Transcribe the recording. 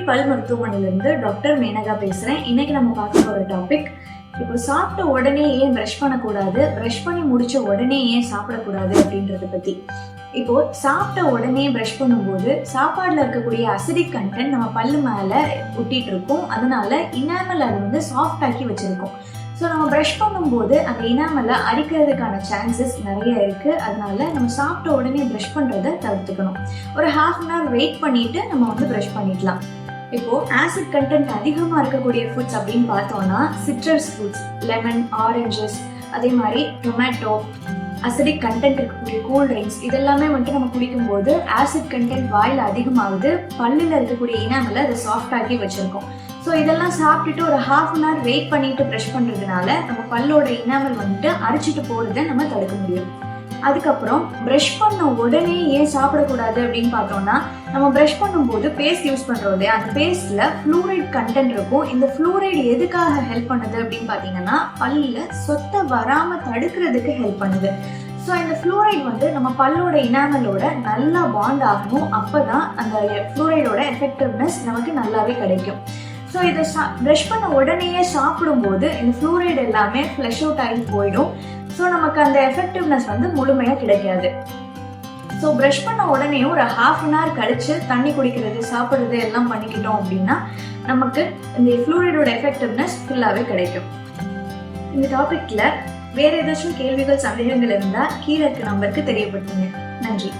பல் மருத்துவமனையிலிருந்து டாக்டர் மேனகா பேசுகிறேன். இன்னைக்கு நம்ம பார்க்க போகிற டாபிக், இப்போ சாப்பிட்ட உடனே ஏன் ப்ரஷ் பண்ணக்கூடாது, ப்ரஷ் பண்ணி முடிச்ச உடனே ஏன் சாப்பிடக்கூடாது அப்படின்றத பற்றி. இப்போ சாப்பிட்ட உடனே ப்ரஷ் பண்ணும்போது சாப்பாடில் இருக்கக்கூடிய அசிடிக் கண்டென்ட் நம்ம பல்லு மேலே ஒட்டிட்டு இருக்கோம். அதனால இனாமல் அது வந்து சாஃப்ட் ஆக்கி வச்சிருக்கோம். ஸோ நம்ம ப்ரஷ் பண்ணும்போது அந்த இனாமலை அரிக்கிறதுக்கான சான்சஸ் நிறைய இருக்குது. அதனால நம்ம சாப்பிட்ட உடனே ப்ரஷ் பண்ணுறதை தவிர்த்துக்கணும். ஒரு ½ அன் ஹவர் வெயிட் பண்ணிவிட்டு நம்ம வந்து ப்ரஷ் பண்ணிக்கலாம். இப்போது ஆசிட் கண்டென்ட் அதிகமாக இருக்கக்கூடிய ஃபுட்ஸ் அப்படின்னு பார்த்தோம்னா சிட்ரஸ் ஃப்ரூட்ஸ், லெமன், ஆரஞ்சஸ், அதே மாதிரி டொமேட்டோ, அசிடிக் கண்டென்ட் இருக்கக்கூடிய கூல் ட்ரிங்க்ஸ், இதெல்லாமே வந்துட்டு நம்ம குடிக்கும்போது ஆசிட் கண்டென்ட் வாயில் அதிகமாகுது. பல்லில் இருக்கக்கூடிய இனாமலை அதை சாஃப்ட் ஆக்கி வச்சுருக்கோம். ஸோ இதெல்லாம் சாப்பிட்டுட்டு ஒரு ½ அன் ஹவர் வெயிட் பண்ணிட்டு ப்ரஷ் பண்ணுறதுனால நம்ம பல்லோட இனாமல் வந்துட்டு அரிச்சிட்டு போகிறத நம்ம தடுக்க முடியும். அதுக்கப்புறம் ப்ரஷ் பண்ண உடனே ஏன் சாப்பிடக்கூடாது அப்படின்னு பார்த்தோம்னா, நம்ம ப்ரஷ் பண்ணும்போது பேஸ்ட் யூஸ் பண்ணுறோம் இல்லையா, அந்த பேஸ்ட்டில் ஃப்ளூரைட் கண்டென்ட் இருக்கும். இந்த ஃப்ளூரைடு எதுக்காக ஹெல்ப் பண்ணுது அப்படின்னு பார்த்தீங்கன்னா, பல்லில் சொத்தை வராமல் தடுக்கிறதுக்கு ஹெல்ப் பண்ணுது. ஸோ இந்த ஃப்ளூரைட் வந்து நம்ம பல்லோட இனாமலோட நல்லா பாண்ட் ஆகணும். அப்போ தான் அந்த ஃப்ளூரைடோட எஃபெக்டிவ்னஸ் நமக்கு நல்லாவே கிடைக்கும். ஸோ இதை ப்ரஷ் பண்ண உடனேயே சாப்பிடும்போது இந்த ஃப்ளூரைடு எல்லாமே ஃப்ளஷ் அவுட் ஆகி போயிடும். ஸோ நமக்கு அந்த எஃபெக்டிவ்னஸ் வந்து முழுமையாக கிடைக்காது. ஸோ ப்ரஷ் பண்ண உடனே ஒரு ½ அன் ஹவர் கழித்து தண்ணி குடிக்கிறது, சாப்பிட்றது எல்லாம் பண்ணிக்கிட்டோம் அப்படின்னா நமக்கு இந்த ஃப்ளூரைடோட எஃபெக்டிவ்னஸ் ஃபுல்லாகவே கிடைக்கும். இந்த டாப்பிக்கில் வேறு ஏதாச்சும் கேள்விகள், சந்தேகங்கள் இருந்தால் கீழே இருக்க நம்பருக்கு தெரியப்படுத்துங்க. நன்றி.